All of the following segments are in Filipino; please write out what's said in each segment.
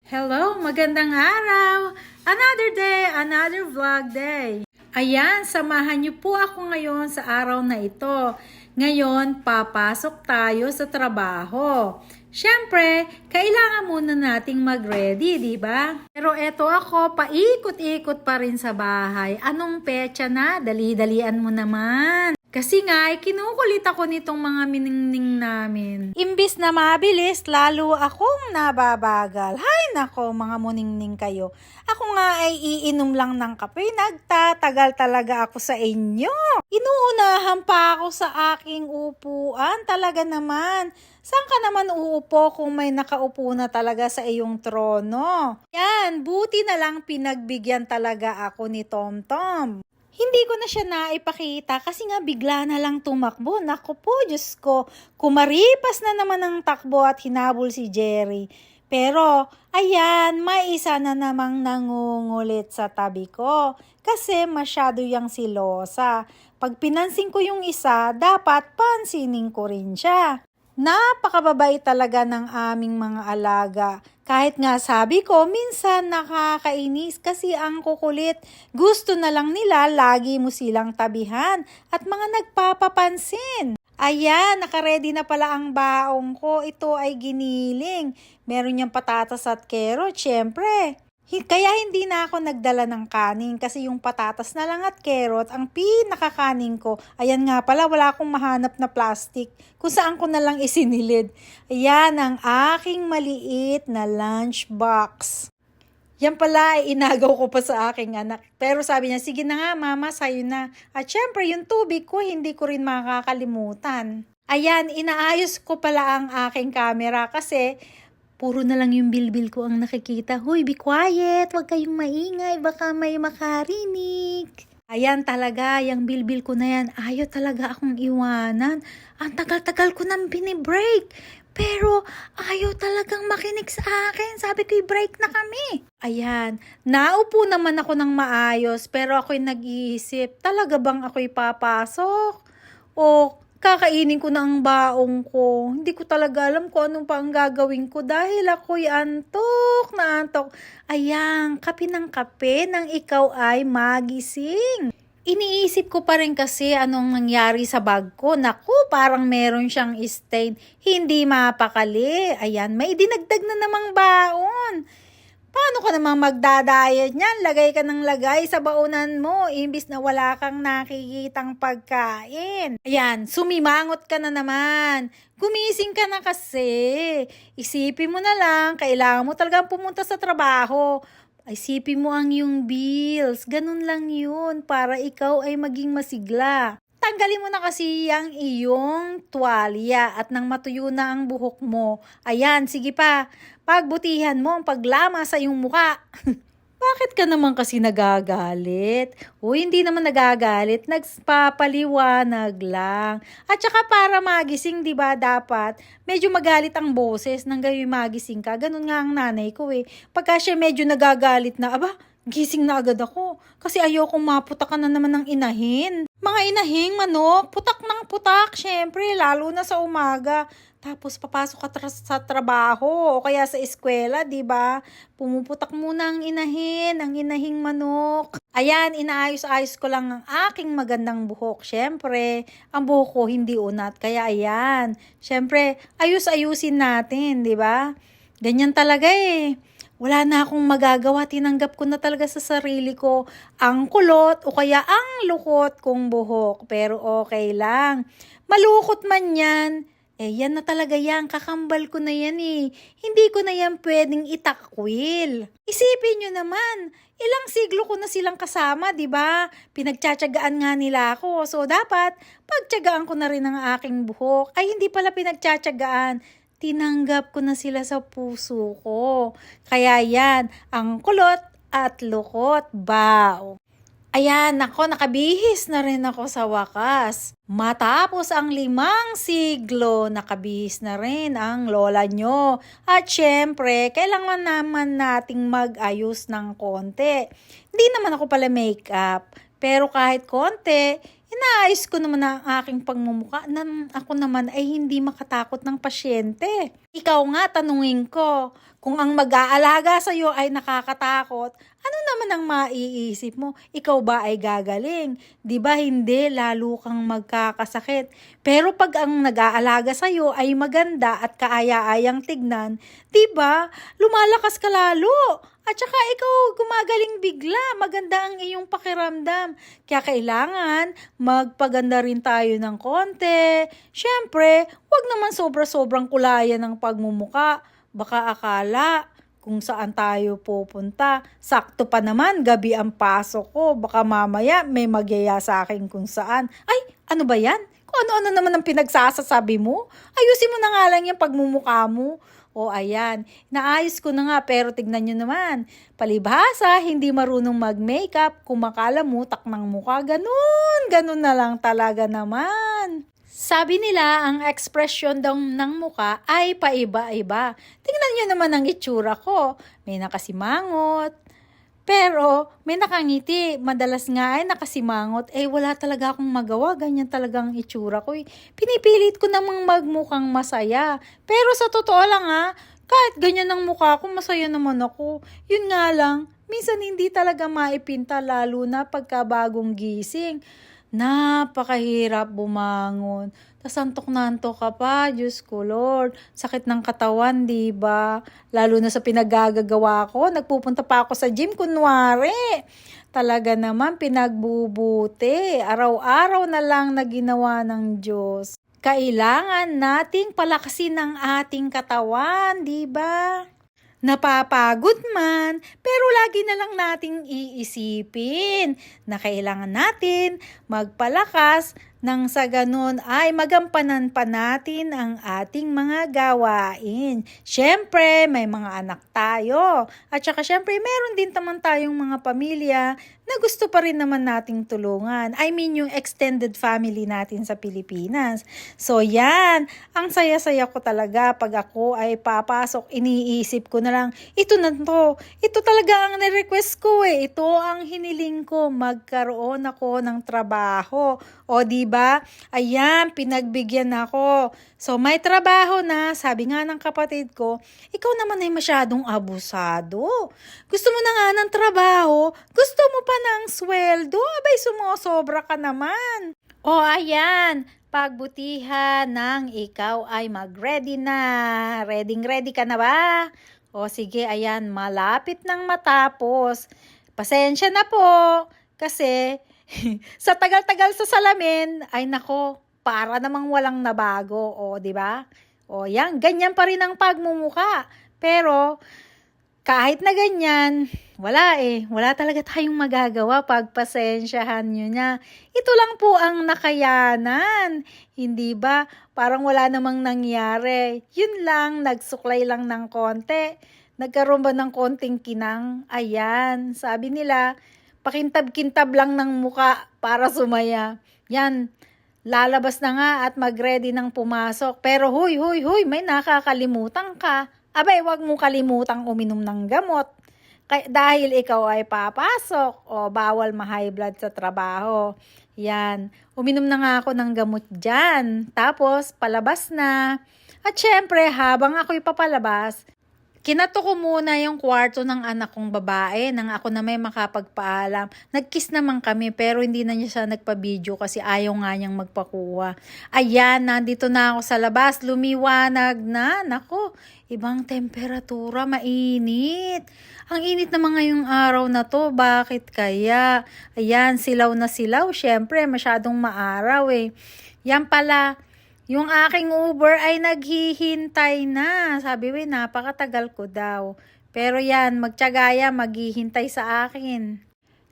Hello, magandang araw! Another day, another vlog day. Ayan, samahan niyo po ako ngayon sa araw na ito. Ngayon, papasok tayo sa trabaho. Siyempre, kailangan muna nating mag-ready, di ba? Pero eto ako, paikot-ikot pa rin sa bahay. Anong petsa na? Dali-dalian mo naman. Kasi nga, kinukulit ako nitong mga miningning namin. Imbis na mabilis, lalo akong nababagal. Hay nako, mga muningning kayo. Ako nga ay iinom lang ng kape, nagtatagal talaga ako sa inyo. Inuunahan pa ako sa aking upuan, talaga naman. Saan ka naman uupo kung may nakaupo na talaga sa iyong trono? Yan, buti na lang pinagbigyan talaga ako ni Tom. Hindi ko na siya naipakita kasi nga bigla na lang tumakbo. Naku po, Diyos ko, kumaripas na naman ang takbo at hinabol si Jerry. Pero, ayan, may isa na namang nangungulit sa tabi ko kasi masyado yang silosa. Pag pinansin ko yung isa, dapat pansinin ko rin siya. Napakababait talaga ng aming mga alaga. Kahit nga sabi ko, minsan nakakainis kasi ang kukulit. Gusto na lang nila lagi mo silang tabihan at mga nagpapapansin. Ayan, nakaredy na pala ang baong ko. Ito ay giniling. Meron niyang patatas at carrot, syempre. Kaya hindi na ako nagdala ng kanin kasi yung patatas na lang at carrot ang pinakakanin ko. Ayan nga pala, wala akong mahanap na plastic kung saan ko na lang isinilid. Ayan ang aking maliit na lunchbox. Yan pala ay inagaw ko pa sa aking anak. Pero sabi niya, sige na nga mama, sayo na. At syempre yung tubig ko hindi ko rin makakalimutan. Ayan, inaayos ko pala ang aking camera kasi puro na lang yung bilbil ko ang nakikita. Hoy, be quiet, huwag kayong maingay, baka may makarinig. Ayan talaga, yung bilbil ko na yan, ayaw talaga akong iwanan. Ang tagal-tagal ko nang binibreak. Pero ayaw talagang makinig sa akin. Sabi ko, i-break na kami. Ayan, naupo naman ako ng maayos, pero ako'y nag-iisip, talaga bang ako'y papasok? O kakainin ko na ang baong ko. Hindi ko talaga alam kung anong pa ang gagawin ko dahil ako'y antok na antok. Ayan, kape ng kape nang ikaw ay magising. Iniisip ko pa rin kasi anong nangyari sa bag ko. Naku, parang meron siyang stain. Hindi mapakali. Ayan, may dinagdag na namang baon. Paano ka namang magdadayet niyan? Lagay ka ng lagay sa baunan mo, imbis na wala kang nakikitang pagkain. Ayan, sumimangot ka na naman. Gumising ka na kasi. Isipin mo na lang, kailangan mo talagang pumunta sa trabaho. Isipin mo ang iyong bills. Ganun lang yun para ikaw ay maging masigla. Tanggalin mo na kasi ang iyong tuwalya at nang matuyo na ang buhok mo. Ayan, sige pa. Pagbutihan mo ang paglama sa iyong muka. Bakit ka naman kasi nagagalit? O hindi naman nagagalit, nagpapaliwanag lang. At saka para magising, di ba, dapat medyo magalit ang boses nang gayon magising ka. Ganun nga ang nanay ko eh. Pagka siya medyo nagagalit na, aba, gising na agad ako. Kasi ayokong maputakan na naman ng inahin. Mga inahing manok, putak ng putak, syempre, lalo na sa umaga. Tapos papasok ka sa trabaho o kaya sa eskwela, 'di ba? Pumuputak muna ang inahing manok. Ayan, inaayos-ayos ko lang ang aking magandang buhok. Syempre, ang buhok ko hindi unat. Kaya ayan, syempre, ayus-ayusin natin, 'di ba? Ganyan talaga eh. Wala na akong magagawa, tinanggap ko na talaga sa sarili ko ang kulot o kaya ang lukot kong buhok. Pero okay lang. Malukot man yan, yan na talaga yan, kakambal ko na yan eh. Hindi ko na yan pwedeng itakwil. Isipin nyo naman, ilang siglo ko na silang kasama, di ba? Pinagtsatsagaan nga nila ako. So dapat, pagtsagaan ko na rin ang aking buhok. Ay hindi pala pinagtsatsagaan. Tinanggap ko na sila sa puso ko. Kaya yan, ang kulot at lukot, bao. Ayan, nako, nakabihis na rin ako sa wakas. Matapos ang 5 siglo, nakabihis na rin ang lola nyo. At syempre, kailangan naman nating mag-ayos ng konti. Hindi naman ako pala makeup. Pero kahit konti, inaayos ko naman ang aking pagmumuka nang ako naman ay hindi makatakot ng pasyente. Ikaw nga, tanungin ko, kung ang mag-aalaga sa iyo ay nakakatakot, ano naman ang maiisip mo? Ikaw ba ay gagaling? Di ba hindi, lalo kang magkakasakit. Pero pag ang nag-aalaga sa iyo ay maganda at kaaya-ayang tignan, di ba, lumalakas ka lalo. At saka ikaw gumagaling bigla, maganda ang iyong pakiramdam. Kaya kailangan magpaganda rin tayo ng konti. Siyempre, wag naman sobra-sobrang kulayan ng pagmumuka. Baka akala kung saan tayo pupunta. Sakto pa naman, gabi ang pasok ko. Baka mamaya may magyaya sa akin kung saan. Ay, ano ba yan? Kung ano-ano naman ang pinagsasasabi mo? Ayusin mo na nga lang yung pagmumukha mo. O ayan, naayos ko na nga pero tignan nyo naman. Palibhasa, hindi marunong mag-makeup, kumakalamutak ng mukha, ganun na lang talaga naman. Sabi nila, ang ekspresyon daw ng mukha ay paiba-iba. Tingnan nyo naman ang itsura ko. May nakasimangot, pero may nakangiti. Madalas nga ay nakasimangot. Wala talaga akong magawa. Ganyan talagang itsura ko. Pinipilit ko namang magmukhang masaya. Pero sa totoo lang kahit ganyan ang mukha ko, masaya naman ako. Yun nga lang, minsan hindi talaga maipinta lalo na pagka bagong gising. Napakahirap bumangon. Tas antok na antok ka pa, Diyos ko Lord. Sakit ng katawan, di ba? Lalo na sa pinaggagawa ko, nagpupunta pa ako sa gym, kunwari. Talaga naman, pinagbubuti. Araw-araw na lang na ginawa ng Diyos. Kailangan nating palakasin ang ating katawan, di ba? Napapagod man, pero lagi na lang nating iisipin na kailangan natin magpalakas nang sa ganun ay magampanan pa natin ang ating mga gawain. Siyempre, may mga anak tayo. At saka siyempre, meron din naman tayong mga pamilya na gusto pa rin naman nating tulungan. I mean, yung extended family natin sa Pilipinas. So, yan. Ang saya-saya ko talaga pag ako ay papasok, iniisip ko na lang, ito na to. Ito talaga ang nirequest ko eh. Ito ang hiniling ko, magkaroon ako ng trabaho. O, diba? Ayan, pinagbigyan ako. So, may trabaho na. Sabi nga ng kapatid ko, ikaw naman ay masyadong abusado. Gusto mo na nga ng trabaho, gusto mo pa ng sweldo, abay sumosobra ka naman. O, ayan, pagbutihan ng ikaw ay mag-ready na. Ready ka na ba? O, sige, ayan, malapit nang matapos. Pasensya na po, kasi sa tagal-tagal sa salamin, ay nako, para namang walang nabago, o, di ba? O, yan, ganyan pa rin ang pagmumuka. Pero, kahit na ganyan, wala talaga tayong magagawa, pagpasensyahan nyo na. Ito lang po ang nakayanan, hindi ba? Parang wala namang nangyari. Yun lang, nagsuklay lang ng konti. Nagkaroon ba ng konting kinang? Ayan, sabi nila, pakintab-kintab lang ng muka para sumaya. Yan, lalabas na nga at mag-ready ng pumasok. Pero huy, may nakakalimutan ka. Abay, wag mo kalimutang uminom ng gamot. Dahil ikaw ay papasok o bawal ma-high blood sa trabaho. Yan, uminom na nga ako ng gamot dyan. Tapos, palabas na. At syempre, habang ako'y papalabas, kinato ko muna yung kwarto ng anak kong babae nang ako na may makapagpaalam. Nag-kiss naman kami pero hindi na niya siya nagpa-video kasi ayaw nga niyang magpakuha. Ayan, nandito na ako sa labas. Lumiwanag na. Nako, ibang temperatura, mainit. Ang init naman ngayong araw na to. Bakit kaya? Ayan, silaw na silaw. Siyempre, masyadong maaraw eh. Yan pala. Yung aking Uber ay naghihintay na. Sabi, napakatagal ko daw. Pero yan, magtiyagaya, maghihintay sa akin.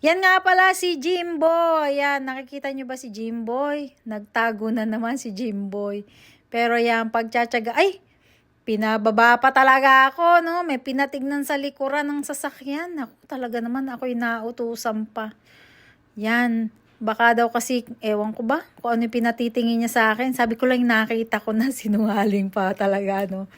Yan nga pala si Jimboy. Yan, nakikita nyo ba si Jimboy? Nagtago na naman si Jimboy. Pero yan, pagtsatsaga, ay, pinababa pa talaga ako, no? May pinatignan sa likuran ng sasakyan. Ako talaga naman, ako'y nautusan pa. Yan. Baka daw kasi, ewan ko ba, kung ano yung pinatitingin niya sa akin. Sabi ko lang nakita ko na sinungaling pa talaga, no.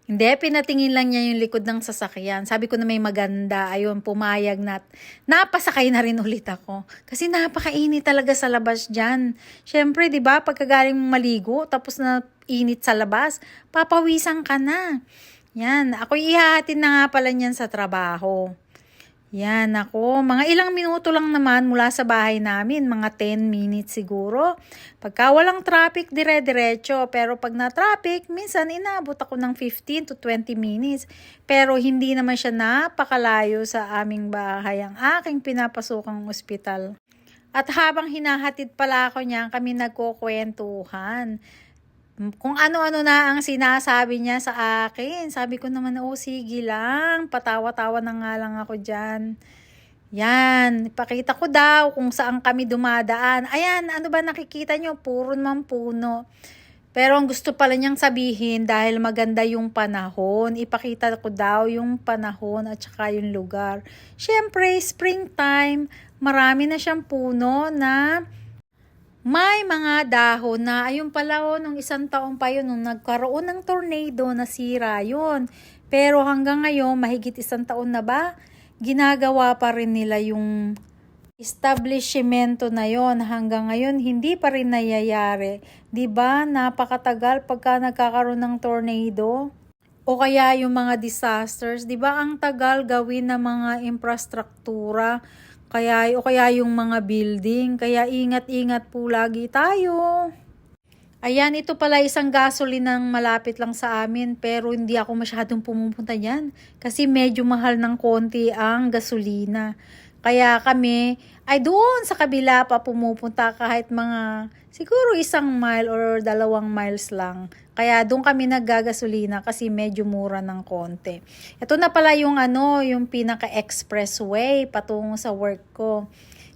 Hindi, pinatingin lang niya yung likod ng sasakyan. Sabi ko na may maganda. Ayun, pumayag na. Napasakay na rin ulit ako. Kasi napakainit talaga sa labas dyan. Siyempre, di ba, pagkagaling mong maligo, tapos na init sa labas, papawisan ka na. Yan, ako ihahatid na nga pala niyan sa trabaho. Yan, ako. Mga ilang minuto lang naman mula sa bahay namin. Mga 10 minutes siguro. Pagka walang traffic, dire-diretso. Pero pag na-traffic, minsan inabot ako ng 15 to 20 minutes. Pero hindi naman siya napakalayo sa aming bahay ang aking pinapasukang ospital. At habang hinahatid pala ako niyan, kami nagkukwentuhan. Kung ano-ano na ang sinasabi niya sa akin. Sabi ko naman, oh sige lang, patawa-tawa na nga lang ako dyan. Yan, ipakita ko daw kung saan kami dumadaan. Ayan, ano ba nakikita nyo? Puro naman puno. Pero ang gusto pala niyang sabihin dahil maganda yung panahon, ipakita ko daw yung panahon at saka yung lugar. Siyempre, springtime, marami na siyang puno na may mga dahon na, ayun pala nung isang taon pa yun, nung nagkaroon ng tornado, nasira yun. Pero hanggang ngayon, mahigit isang taon na ba, ginagawa pa rin nila yung establishmento na yon. Hanggang ngayon, hindi pa rin nangyayari. Diba, napakatagal pagka nagkakaroon ng tornado. O kaya yung mga disasters, diba, ang tagal gawin ng mga infrastruktura. Kaya yung mga building, kaya ingat-ingat po lagi tayo. Ayan, ito pala isang gasoline ng malapit lang sa amin pero hindi ako masyadong pumupunta dyan kasi medyo mahal ng konti ang gasolina. Kaya kami ay doon sa kabila pa pumupunta kahit mga siguro 1 mile or 2 miles lang. Kaya doon kami naggagasolina kasi medyo mura ng konti. Ito na pala yung yung pinaka-expressway patungo sa work ko.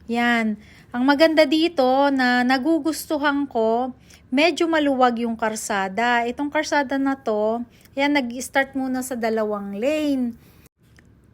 Yan. Ang maganda dito na nagugustuhan ko, medyo maluwag yung karsada. Itong karsada na to, yan nag-start muna sa 2 lane.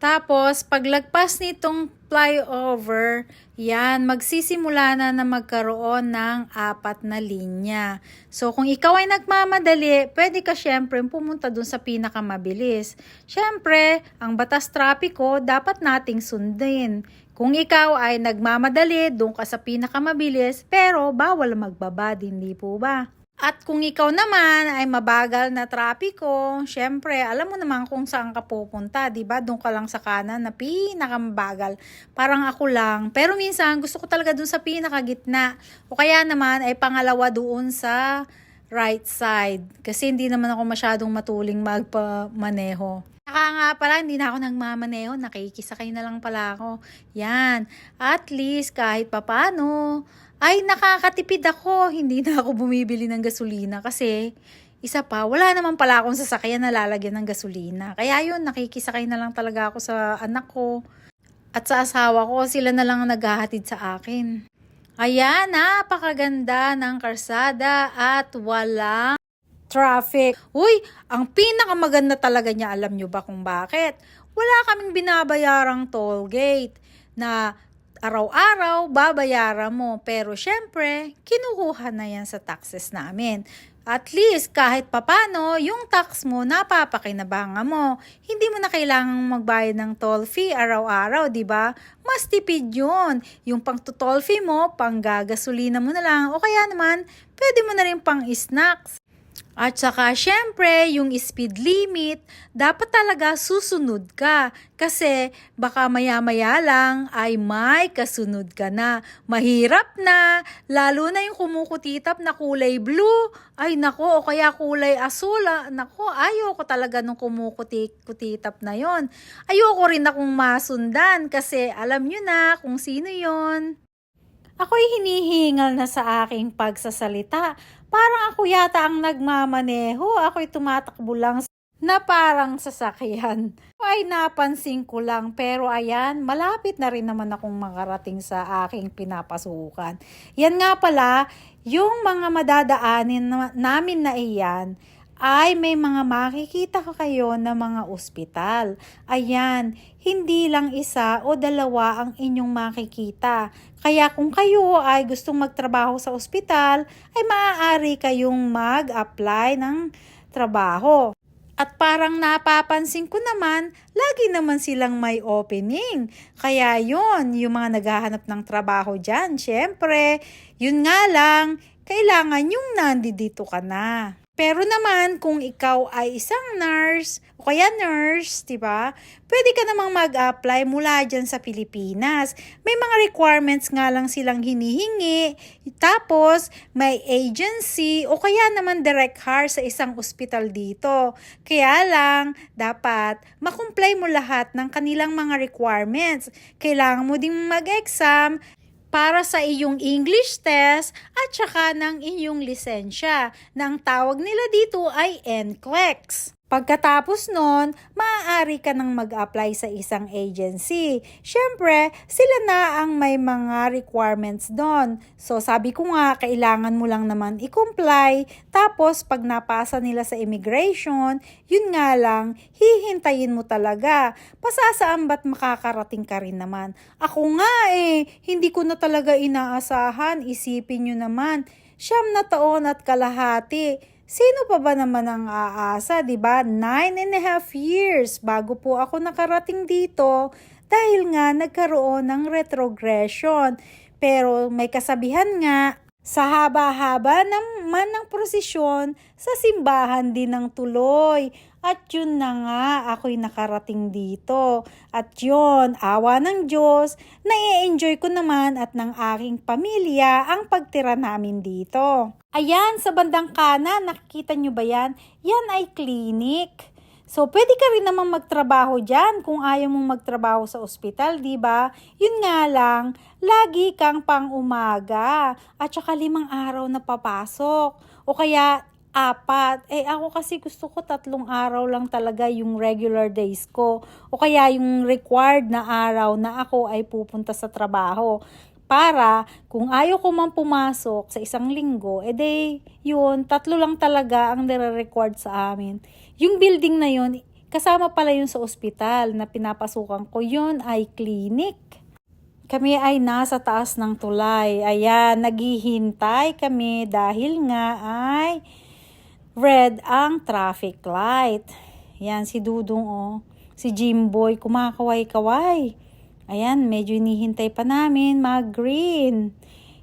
Tapos, paglagpas nitong flyover, yan, magsisimula na magkaroon ng 4 na linya. So, kung ikaw ay nagmamadali, pwede ka syempre pumunta dun sa pinakamabilis. Syempre, ang batas trapiko dapat nating sundin. Kung ikaw ay nagmamadali, dun ka sa pinakamabilis, pero bawal magbabad, hindi po ba? At kung ikaw naman ay mabagal na trapiko, syempre, alam mo naman kung saan ka pupunta, di ba? Doon ka lang sa kanan na pinakamabagal. Parang ako lang. Pero minsan, gusto ko talaga doon sa pinakagitna. O kaya naman ay pangalawa doon sa right side. Kasi hindi naman ako masyadong matuling magpamaneho. Saka nga pala, hindi na ako nagmamaneho, nakikisakay na lang pala ako. Yan, at least kahit papano, ay nakakatipid ako, hindi na ako bumibili ng gasolina kasi isa pa, wala naman pala akong sasakyan na lalagyan ng gasolina. Kaya yun, nakikisakay na lang talaga ako sa anak ko at sa asawa ko, sila na lang ang naghahatid sa akin. Ayan, napakaganda ng karsada at walang traffic. Uy, ang pinakamaganda talaga niya, alam nyo ba kung bakit? Wala kaming binabayarang toll gate na araw-araw babayaran mo. Pero syempre, kinukuha na yan sa taxes namin. At least kahit papano, yung tax mo napapakinabangan mo. Hindi mo na kailangang magbayad ng toll fee araw-araw, di ba? Mas tipid yun. Yung pang-toll fee mo, pang-gagasolina mo na lang. O kaya naman, pwede mo na rin pang-snacks. At saka syempre, yung speed limit, dapat talaga susunod ka. Kasi baka maya-maya lang ay may kasunod ka na. Mahirap na, lalo na yung kumukutitap na kulay blue. Ay nako, o kaya kulay asul. Nako, ayoko talaga nung kumukutitap na yon. Ayoko rin akong masundan kasi alam nyo na kung sino yon. Ako'y hinihingal na sa aking pagsasalita. Parang ako yata ang nagmamaneho. Ako'y tumatakbo lang na parang sasakyan. Ay napansin ko lang pero ayan, malapit na rin naman akong makarating sa aking pinapasukan. Yan nga pala, yung mga madadaanin namin na iyan, ay may mga makikita ka kayo na mga ospital. Ayan, hindi lang 1 o 2 ang inyong makikita. Kaya kung kayo ay gustong magtrabaho sa ospital, ay maaari kayong mag-apply ng trabaho. At parang napapansin ko naman, lagi naman silang may opening. Kaya yon, yung mga naghahanap ng trabaho dyan, syempre, yun nga lang, kailangan yung nandito ka na. Pero naman, kung ikaw ay isang nurse, o kaya nurse, di ba? Pwede ka namang mag-apply mula dyan sa Pilipinas. May mga requirements nga lang silang hinihingi. Tapos, may agency o kaya naman direct hire sa isang ospital dito. Kaya lang, dapat makumply mo lahat ng kanilang mga requirements. Kailangan mo ding mag-exam para sa iyong English test at saka ng iyong lisensya na ang tawag nila dito ay NCLEX. Pagkatapos nun, maaari ka nang mag-apply sa isang agency. Siyempre, sila na ang may mga requirements doon. So, sabi ko nga, kailangan mo lang naman i-comply. Tapos, pag napasa nila sa immigration, yun nga lang, hihintayin mo talaga. Pasasaan ba't makakarating ka rin naman? Ako nga hindi ko na talaga inaasahan. Isipin nyo naman, 9 na taon at kalahati. Sino pa ba naman ang aasa, di ba? 9.5 years bago po ako nakarating dito dahil nga nagkaroon ng retrogression. Pero may kasabihan nga, sa haba-haba naman ng prosesyon, sa simbahan din ng tuloy. At yun na nga, ako'y nakarating dito. At yun, awa ng Diyos, na-enjoy ko naman at ng aking pamilya ang pagtira namin dito. Ayan, sa bandang kanan, nakikita nyo ba yan? Yan ay clinic. So, pwede ka rin naman magtrabaho dyan kung ayaw mong magtrabaho sa ospital, di ba? Yun nga lang, lagi kang pang-umaga at saka 5 araw na papasok. O kaya 4. Ako kasi gusto ko 3 araw lang talaga yung regular days ko. O kaya yung required na araw na ako ay pupunta sa trabaho. Para kung ayaw ko man pumasok sa isang linggo, yun, 3 lang talaga ang nire-required sa amin. Yung building na yun, kasama pala yun sa ospital na pinapasukan ko, yun ay clinic. Kami ay nasa taas ng tulay. Ayan, naghihintay kami dahil nga ay red ang traffic light. Ayan, si Dudong si Jimboy, kumakaway-kaway. Ayan, medyo inihintay pa namin mag-green.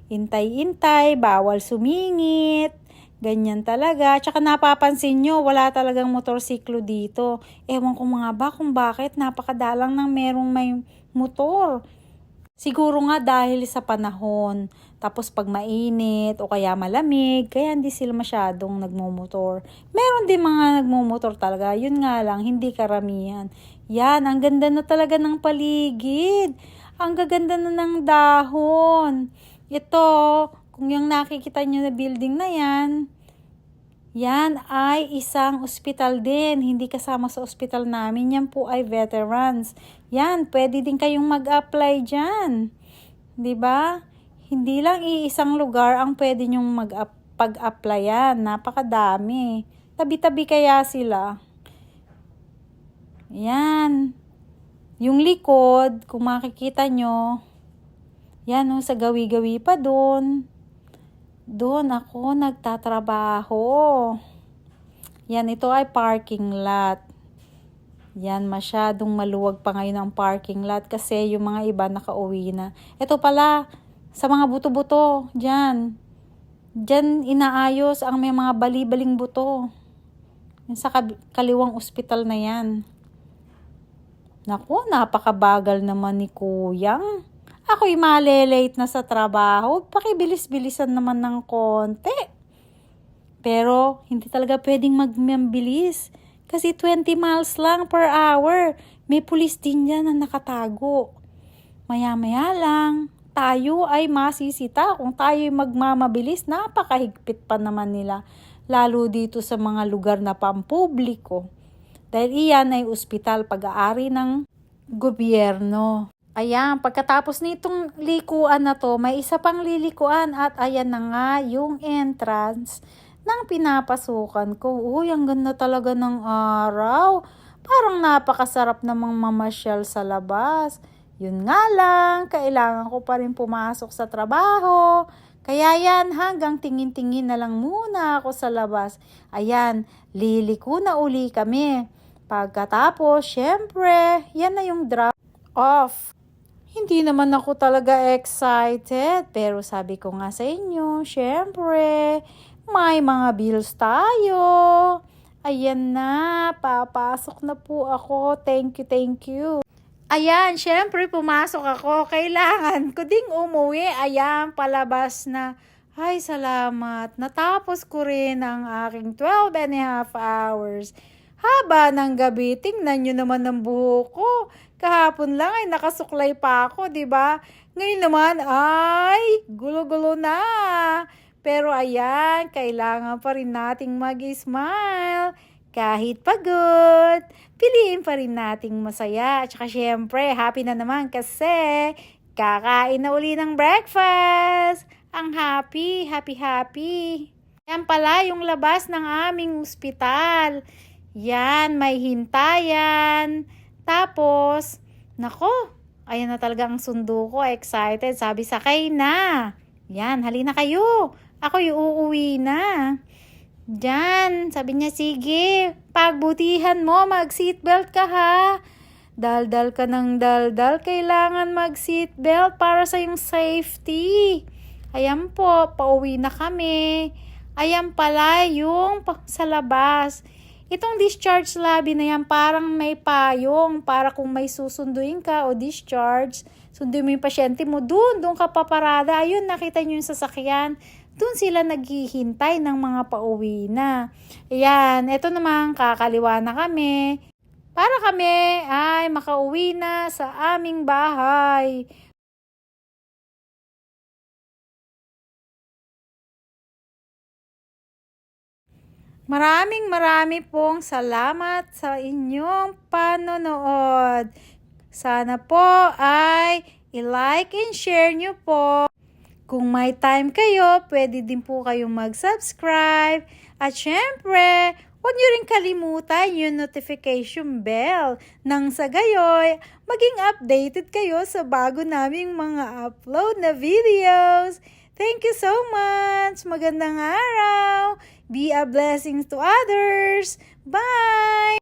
Intay-intay, bawal sumingit. Ganyan talaga. Tsaka napapansin nyo, wala talagang motorsiklo dito. Ewan ko mga ba kung bakit napakadalang ng merong may motor. Siguro nga dahil sa panahon. Tapos pag mainit o kaya malamig, kaya hindi sila masyadong nagmumotor. Meron din mga nagmumotor talaga. Yun nga lang, hindi karamihan. Yan, ang ganda na talaga ng paligid. Ang gaganda na ng dahon. Ito, kung yung nakikita nyo na building na yan ay isang ospital din. Hindi kasama sa ospital namin. Yan po ay veterans. Yan, pwede din kayong mag-apply dyan. Diba? Hindi lang iisang lugar ang pwede nyong pag-applyan. Napakadami. Tabi-tabi kaya sila. Yan. Yung likod, kung makikita nyo, yan sa gawi-gawi pa doon. Doon ako nagtatrabaho. Yan, ito ay parking lot. Yan, masyadong maluwag pa ngayon ang parking lot kasi yung mga iba nakauwi na. Ito pala, sa mga buto-buto, dyan. Dyan inaayos ang may mga bali-baling buto. Yan, sa kaliwang ospital na yan. Naku, napakabagal naman ni Kuyang. Ako'y malelate na sa trabaho. Pakibilis-bilisan naman ng konti. Pero, hindi talaga pwedeng magmambilis. Kasi 20 miles lang per hour. May pulis din yan na nakatago. Maya-maya lang, tayo ay masisita. Kung tayo'y magmamabilis, napakahigpit pa naman nila. Lalo dito sa mga lugar na pampubliko. Dahil iyan ay ospital pag-aari ng gobyerno. Ayan, pagkatapos nitong likuan na to, may isa pang lilikuan at ayan na nga yung entrance ng pinapasukan ko. Uy, ang ganda talaga ng araw. Parang napakasarap namang mamasyal sa labas. Yun nga lang, kailangan ko pa rin pumasok sa trabaho. Kaya yan, hanggang tingin-tingin na lang muna ako sa labas. Ayan, liliko na uli kami. Pagkatapos, syempre, yan na yung drop off. Hindi naman ako talaga excited, pero sabi ko nga sa inyo, syempre, may mga bills tayo. Ayan na, papasok na po ako. Thank you, thank you. Ayan, syempre pumasok ako. Kailangan ko ding umuwi. Ayan, palabas na. Ay, salamat. Natapos ko rin ang aking 12 and a half hours. Haba ng gabi, tingnan nyo naman ang buhok ko. Kahapon lang ay nakasuklay pa ako, di ba? Ngayon naman ay gulo-gulo na. Pero ayan, kailangan pa rin nating mag-smile. Kahit pagod, piliin pa rin nating masaya. At saka syempre, happy na naman kasi kakain na uli ng breakfast. Ang happy, happy, happy. Yan pala yung labas ng aming ospital. Yan, may hintayan. Tapos, nako, ayan na talaga ang sundo ko. Excited. Sabi, sakay na. Yan, halina kayo. Ako yung uuwi na. Diyan, sabi niya, sige, pagbutihan mo, mag-seatbelt ka ha. Daldal ka ng daldal, kailangan mag-seatbelt para sa yung safety. Ayan po, pauwi na kami. Ayan pala yung sa labas. Itong discharge lobby na yan, parang may payong para kung may susunduin ka o discharge, sunduin mo yung pasyente mo, doon ka paparada. Ayun, nakita nyo yung sasakyan. Doon sila naghihintay ng mga pauwi na. Ayan, eto naman, kakaliwa na kami. Para kami ay makauwi na sa aming bahay. Maraming pong salamat sa inyong panonood. Sana po ay i-like and share nyo po. Kung may time kayo, pwede din po kayong mag-subscribe. At syempre, huwag nyo rin kalimutan yung notification bell. Nang sa gayoy, maging updated kayo sa bago naming mga upload na videos. Thank you so much! Magandang araw! Be a blessing to others! Bye!